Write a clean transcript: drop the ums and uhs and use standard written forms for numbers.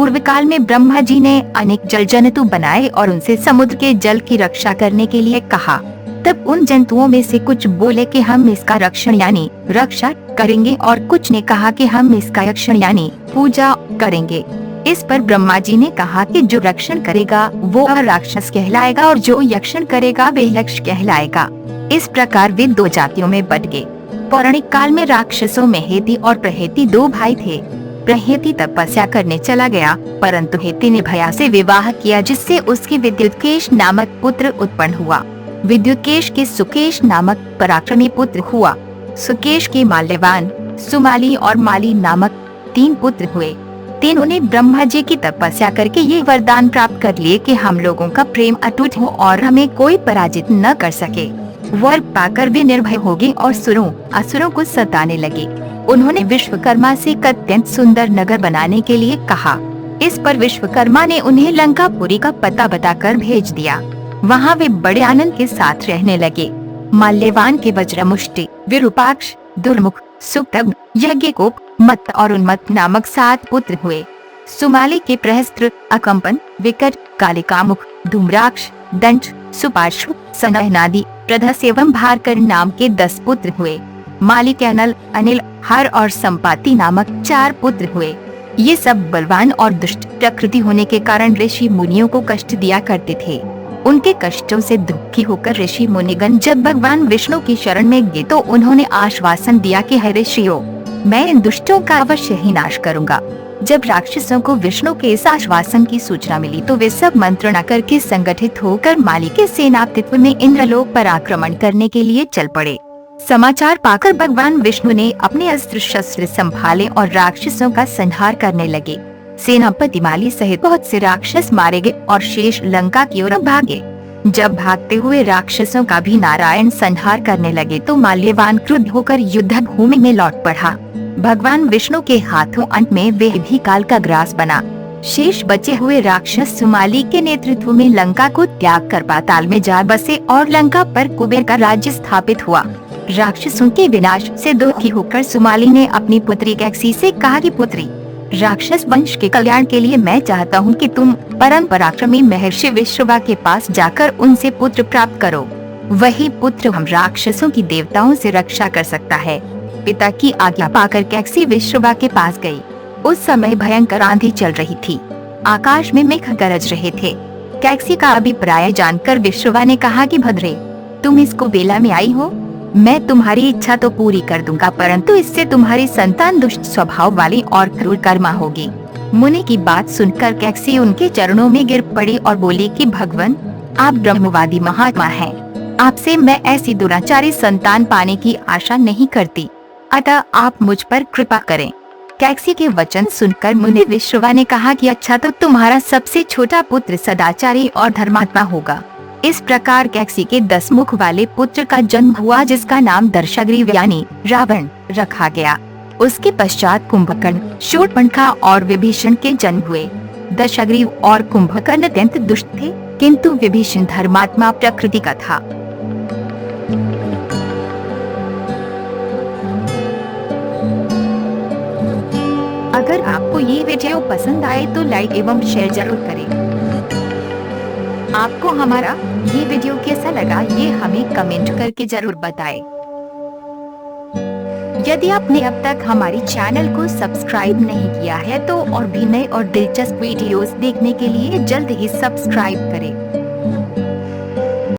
पूर्व काल में ब्रह्मा जी ने अनेक जल जंतु बनाए और उनसे समुद्र के जल की रक्षा करने के लिए कहा। तब उन जंतुओं में से कुछ बोले कि हम इसका रक्षण यानी रक्षा करेंगे और कुछ ने कहा कि हम इसका यक्षण यानी पूजा करेंगे। इस पर ब्रह्मा जी ने कहा कि जो रक्षण करेगा वो राक्षस कहलाएगा और जो यक्षण करेगा वे यक्ष कहलाएगा। इस प्रकार वे दो जातियों में बट गए। पौराणिक काल में राक्षसों में हेति और प्रहेति दो भाई थे। प्रहेति तपस्या करने चला गया, परंतु हेति ने भया से विवाह किया, जिससे उसके विद्युतकेश नामक पुत्र उत्पन्न हुआ। विद्युतकेश के सुकेश नामक पराक्रमी पुत्र हुआ। सुकेश के माल्यवान, सुमाली और माली नामक 3 पुत्र हुए। तीनों ने ब्रह्मा जी की तपस्या करके ये वरदान प्राप्त कर लिए कि हम लोगों का प्रेम अटूट हो और हमें कोई पराजित न कर सके। वर पाकर वे निर्भय हो गए और असुरों को सताने लगे। उन्होंने विश्वकर्मा से एक अत्यंत सुंदर नगर बनाने के लिए कहा। इस पर विश्वकर्मा ने उन्हें लंकापुरी का पता बताकर भेज दिया। वहाँ वे बड़े आनंद के साथ रहने लगे। माल्यवान के वज्रमुष्टि, विरूपाक्ष, दुर्मुख, सुप्तग्न, यज्ञकोप, मत्त और उन्मत्त नामक 7 पुत्र हुए। सुमाली के प्रहस्त्र, अकंपन, विकट, कालिकामुख, धूम्राक्ष, दंश, सुपार्श्व, सनयनादि, प्रधस एवं भारकर नाम के 10 पुत्र हुए। माली के अनल, अनिल, हर और संपाति नामक 4 पुत्र हुए। ये सब बलवान और दुष्ट प्रकृति होने के कारण ऋषि मुनियों को कष्ट दिया करते थे। उनके कष्टों से दुखी होकर ऋषि मुनिगण जब भगवान विष्णु की शरण में गए तो उन्होंने आश्वासन दिया कि हे ऋषियों, मैं इन दुष्टों का अवश्य ही नाश करूंगा। जब राक्षसों को विष्णु के इस आश्वासन की सूचना मिली तो वे सब मंत्रणा करके संगठित होकर माली के सेनापतित्व में इंद्रलोक पर आक्रमण करने के लिए चल पड़े। समाचार पाकर भगवान विष्णु ने अपने अस्त्र शस्त्र संभाले और राक्षसों का संहार करने लगे। सेनापति माली सहित बहुत से राक्षस मारे गए और शेष लंका की ओर भागे। जब भागते हुए राक्षसों का भी नारायण संहार करने लगे तो माल्यवान क्रुद्ध होकर युद्ध भूमि में लौट पड़ा। भगवान विष्णु के हाथों अंत में वे भी काल का ग्रास बना। शेष बचे हुए राक्षस सुमाली के नेतृत्व में लंका को त्याग कर पाताल में जा बसे और लंका पर कुबेर का राज्य स्थापित हुआ। राक्षसों के विनाश से दुखी होकर सुमाली ने अपनी पुत्री कैकसी से कहा कि पुत्री, राक्षस वंश के कल्याण के लिए मैं चाहता हूँ कि तुम परम पराक्रमी महर्षि विश्रवा के पास जाकर उनसे पुत्र प्राप्त करो। वही पुत्र हम राक्षसों की देवताओं से रक्षा कर सकता है। पिता की आज्ञा पाकर कैकसी विश्रवा के पास गई। उस समय भयंकर आंधी चल रही थी। आकाश में मेघ गरज रहे थे। कैकसी का अभिप्राय जानकर विश्रवा ने कहा कि भद्रे, तुम इसको बेला में आई हो। मैं तुम्हारी इच्छा तो पूरी कर दूंगा, परंतु इससे तुम्हारी संतान दुष्ट स्वभाव वाली और क्रूर कर्मा होगी। मुनि की बात सुनकर कैकसी उनके चरणों में गिर पड़ी और बोली कि भगवान, आप ब्रह्मवादी महात्मा हैं। आपसे मैं ऐसी दुराचारी संतान पाने की आशा नहीं करती, अतः आप मुझ पर कृपा करें। कैकसी के वचन सुनकर मुनि विश्रवा ने कहा कि अच्छा, तो तुम्हारा सबसे छोटा पुत्र सदाचारी और धर्मात्मा होगा। इस प्रकार कैकसी के 10 मुख वाले पुत्र का जन्म हुआ, जिसका नाम दशग्रीव यानी रावण रखा गया। उसके पश्चात कुंभकर्ण, शूर्पणखा और विभीषण के जन्म हुए। दशग्रीव और कुंभकर्ण अत्यंत दुष्ट थे, किंतु विभीषण धर्मात्मा प्रकृति का था। अगर आपको ये वीडियो पसंद आए तो लाइक एवं शेयर जरूर करें। आपको हमारा ये वीडियो कैसा लगा ये हमें कमेंट करके जरूर बताएं। यदि आपने अब तक हमारी चैनल को सब्सक्राइब नहीं किया है तो और भी नए और दिलचस्प वीडियोस देखने के लिए जल्द ही सब्सक्राइब करें।